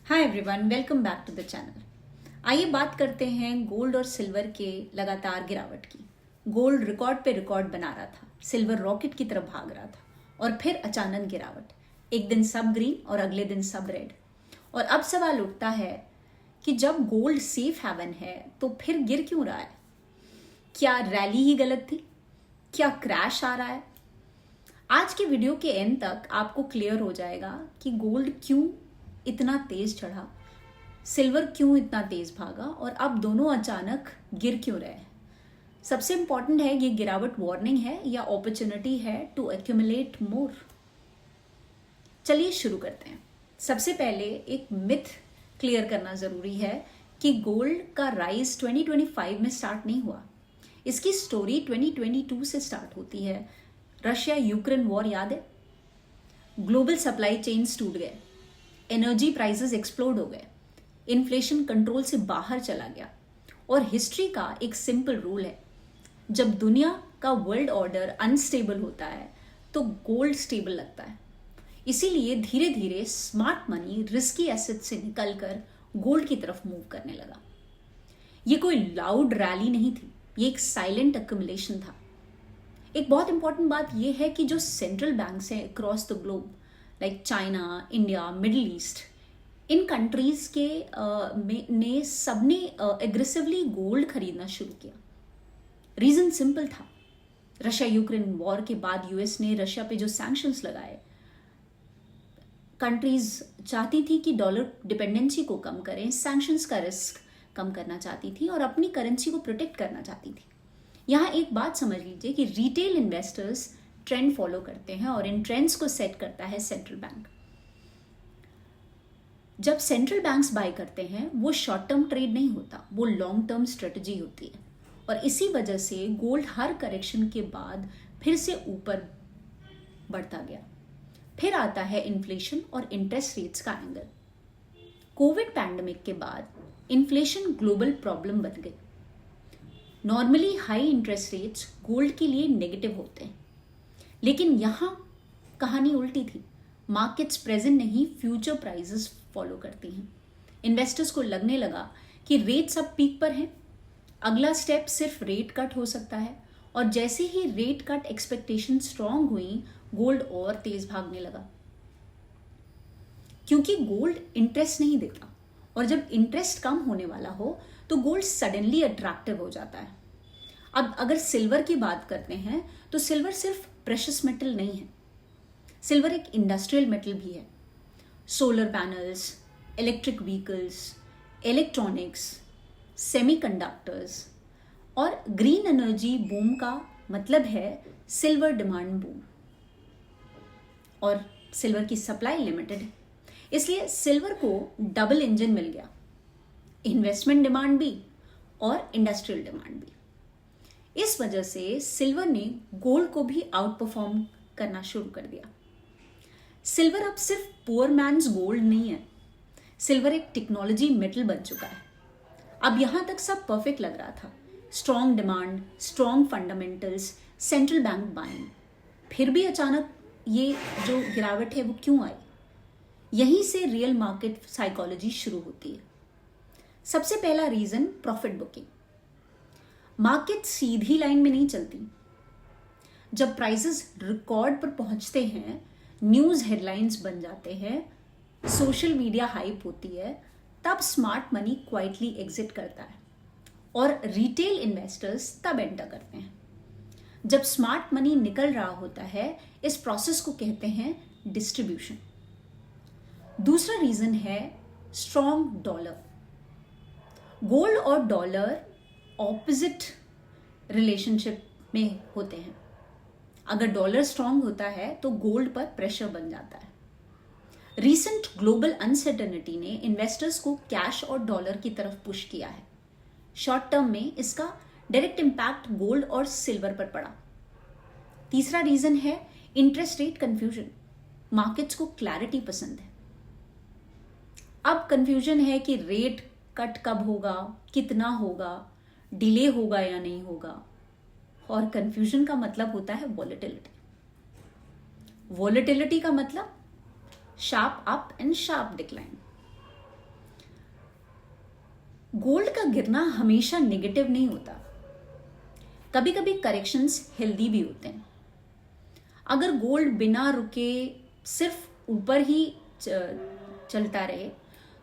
Hi everyone, welcome back to the channel. आइए बात करते हैं गोल्ड और सिल्वर के लगातार गिरावट की। गोल्ड रिकॉर्ड पे रिकॉर्ड बना रहा था, सिल्वर रॉकेट की तरफ भाग रहा था और फिर अचानक गिरावट। एक दिन सब ग्रीन और अगले दिन सब रेड। और अब सवाल उठता है कि जब गोल्ड सेफ हेवन है तो फिर गिर क्यों रहा है? क्या रैली ही गलत थी? क्या क्रैश आ रहा है? आज के वीडियो के एंड तक आपको क्लियर हो जाएगा कि गोल्ड क्यों इतना तेज चढ़ा, सिल्वर क्यों इतना तेज भागा और अब दोनों अचानक गिर क्यों रहे हैं। सबसे इंपॉर्टेंट है, ये गिरावट वार्निंग है या अपॉर्चुनिटी है टू एक्यूमुलेट मोर। चलिए शुरू करते हैं। सबसे पहले एक मिथ क्लियर करना जरूरी है कि गोल्ड का राइज 2025 में स्टार्ट नहीं हुआ। इसकी स्टोरी 2022 से स्टार्ट होती है। रशिया यूक्रेन वॉर याद है? ग्लोबल सप्लाई चेन्स टूट गए, एनर्जी प्राइसेस एक्सप्लोड हो गए, इन्फ्लेशन कंट्रोल से बाहर चला गया। और हिस्ट्री का एक सिंपल रूल है, जब दुनिया का वर्ल्ड ऑर्डर अनस्टेबल होता है तो गोल्ड स्टेबल लगता है। इसीलिए धीरे धीरे स्मार्ट मनी रिस्की एसेट से निकलकर गोल्ड की तरफ मूव करने लगा। ये कोई लाउड रैली नहीं थी, ये एक साइलेंट अक्यूमुलेशन था। एक बहुत इंपॉर्टेंट बात यह है कि जो सेंट्रल बैंक्स हैं across the globe, like China, India, middle east, in countries के ने सबने एग्रेसिवली गोल्ड खरीदना शुरू किया। रीजन सिंपल था, रशिया यूक्रेन वॉर के बाद यूएस ने रशिया पे जो सैंक्शंस लगाए, कंट्रीज चाहती थी कि डॉलर डिपेंडेंसी को कम करें, सैंक्शंस का रिस्क कम करना चाहती थी और अपनी करेंसी को प्रोटेक्ट करना चाहती थी। यहां एक बात समझ लीजिए कि रिटेल इन्वेस्टर्स ट्रेंड फॉलो करते हैं और इन ट्रेंड्स को सेट करता है सेंट्रल बैंक। जब सेंट्रल बैंक्स बाय करते हैं वो शॉर्ट टर्म ट्रेड नहीं होता, वो लॉन्ग टर्म स्ट्रेटजी होती है। और इसी वजह से गोल्ड हर करेक्शन के बाद फिर से ऊपर बढ़ता गया। फिर आता है इन्फ्लेशन और इंटरेस्ट रेट्स का एंगल। कोविड पैंडेमिक के बाद इन्फ्लेशन ग्लोबल प्रॉब्लम बन गई। Normally high interest rates gold के लिए नेगेटिव होते हैं, लेकिन यहां कहानी उल्टी थी। मार्केट्स प्रेजेंट नहीं, फ्यूचर प्राइसेस फॉलो करती हैं। इन्वेस्टर्स को लगने लगा कि रेट्स अब पीक पर हैं, अगला स्टेप सिर्फ रेट कट हो सकता है। और जैसे ही रेट कट एक्सपेक्टेशन स्ट्रांग हुई, गोल्ड और तेज भागने लगा। क्योंकि गोल्ड इंटरेस्ट नहीं देता, और जब इंटरेस्ट कम होने वाला हो तो गोल्ड सडनली अट्रैक्टिव हो जाता है। अब अगर सिल्वर की बात करते हैं तो सिल्वर सिर्फ प्रेशियस मेटल नहीं है, सिल्वर एक इंडस्ट्रियल मेटल भी है। Solar panels, electric vehicles, electronics, semiconductors और ग्रीन एनर्जी बूम का मतलब है सिल्वर डिमांड बूम। और सिल्वर की सप्लाई लिमिटेड है, इसलिए सिल्वर को डबल इंजन मिल गया, इन्वेस्टमेंट डिमांड भी और इंडस्ट्रियल डिमांड भी। इस वजह से सिल्वर ने गोल्ड को भी आउट परफॉर्म करना शुरू कर दिया। सिल्वर अब सिर्फ पुअर मैन्स गोल्ड नहीं है, सिल्वर एक टेक्नोलॉजी मेटल बन चुका है। अब यहां तक सब परफेक्ट लग रहा था, strong demand, strong fundamentals, central bank buying. फिर भी अचानक ये जो गिरावट है वो क्यों आई? यहीं से रियल मार्केट साइकोलॉजी शुरू होती है। सबसे पहला रीजन, प्रॉफिट बुकिंग। मार्केट सीधी लाइन में नहीं चलती। जब प्राइसेस रिकॉर्ड पर पहुंचते हैं, न्यूज हेडलाइंस बन जाते हैं, सोशल मीडिया हाइप होती है, तब स्मार्ट मनी क्वाइटली एग्जिट करता है और रिटेल इन्वेस्टर्स तब एंटर करते हैं। जब स्मार्ट मनी निकल रहा होता है, इस प्रोसेस को कहते हैं डिस्ट्रीब्यूशन। दूसरा रीजन है स्ट्रॉन्ग डॉलर। गोल्ड और डॉलर ऑपोजिट रिलेशनशिप में होते हैं। अगर डॉलर स्ट्रांग होता है तो गोल्ड पर प्रेशर बन जाता है। रीसेंट ग्लोबल अनसर्टेनिटी ने इन्वेस्टर्स को कैश और डॉलर की तरफ पुश किया है। शॉर्ट टर्म में इसका डायरेक्ट इंपैक्ट गोल्ड और सिल्वर पर पड़ा। तीसरा रीजन है इंटरेस्ट रेट कंफ्यूजन। मार्केट्स को क्लैरिटी पसंद है। अब कंफ्यूजन है कि रेट कट कब होगा, कितना होगा, डिले होगा या नहीं होगा। और कंफ्यूजन का मतलब होता है वॉलेटिलिटी। वॉलेटिलिटी का मतलब sharp up and sharp decline. Gold का गिरना हमेशा नेगेटिव नहीं होता, कभी कभी करेक्शंस हेल्दी भी होते हैं। अगर गोल्ड बिना रुके सिर्फ ऊपर ही चलता रहे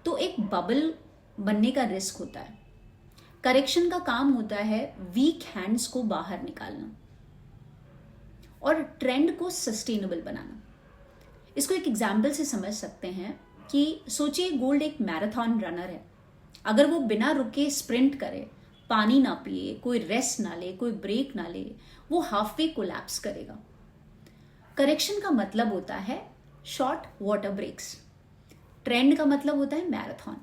तो एक बबल बनने का रिस्क होता है। करेक्शन का काम होता है वीक हैंड्स को बाहर निकालना और ट्रेंड को सस्टेनेबल बनाना। इसको एक एग्जाम्पल से समझ सकते हैं कि सोचिए गोल्ड एक मैराथन रनर है। अगर वो बिना रुके स्प्रिंट करे, पानी ना पिए, कोई रेस्ट ना ले, कोई ब्रेक ना ले, वो हाफ वे कोलैप्स करेगा। करेक्शन का मतलब होता है शॉर्ट वाटर ब्रेक्स, ट्रेंड का मतलब होता है मैराथन।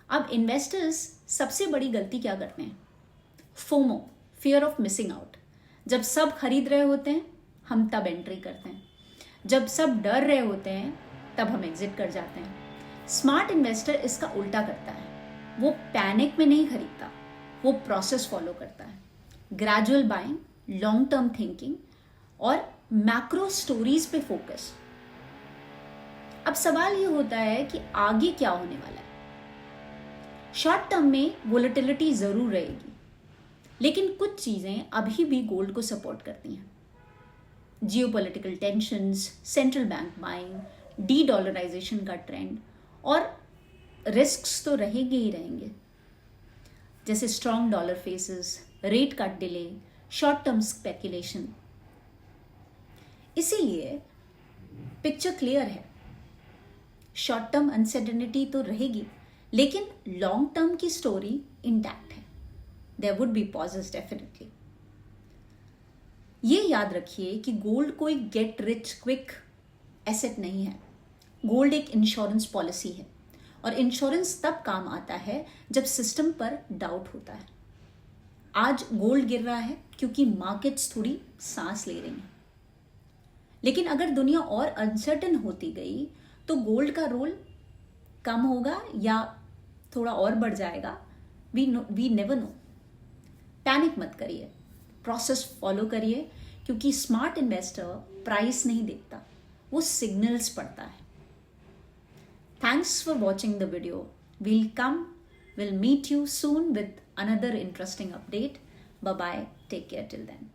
अब इन्वेस्टर्स सबसे बड़ी गलती क्या करते हैं? FOMO, fear of missing out. जब सब खरीद रहे होते हैं हम तब एंट्री करते हैं, जब सब डर रहे होते हैं तब हम एग्जिट कर जाते हैं। स्मार्ट इन्वेस्टर इसका उल्टा करता है, वो पैनिक में नहीं खरीदता, वो प्रोसेस फॉलो करता है। Gradual buying, long term thinking और मैक्रो स्टोरीज पे फोकस। अब सवाल ये होता है कि आगे क्या होने वाला है। शॉर्ट टर्म में वोलेटिलिटी जरूर रहेगी, लेकिन कुछ चीजें अभी भी गोल्ड को सपोर्ट करती हैं। Geopolitical tensions, central bank buying, de dollarization का ट्रेंड और रिस्क्स तो रहेंगे ही रहेंगे, जैसे strong dollar faces, rate cut delay, short term speculation. इसीलिए पिक्चर क्लियर है, शॉर्ट टर्म अनसर्टेनिटी तो रहेगी, लेकिन लॉन्ग टर्म की स्टोरी इंटैक्ट है। There would be pauses definitely. ये याद रखिए कि गोल्ड कोई गेट रिच क्विक एसेट नहीं है। गोल्ड एक इंश्योरेंस पॉलिसी है और इंश्योरेंस तब काम आता है जब सिस्टम पर डाउट होता है। आज गोल्ड गिर रहा है क्योंकि मार्केट्स थोड़ी सांस ले रही हैं, लेकिन अगर दुनिया और अनसर्टन होती गई तो गोल्ड का रोल कम होगा या थोड़ा और बढ़ जाएगा। We never know. पैनिक मत करिए, प्रोसेस फॉलो करिए, क्योंकि स्मार्ट इन्वेस्टर प्राइस नहीं देखता, वो सिग्नल्स पढ़ता है। Thanks for watching the video. we'll meet you soon with another interesting update. Bye bye, take care till then.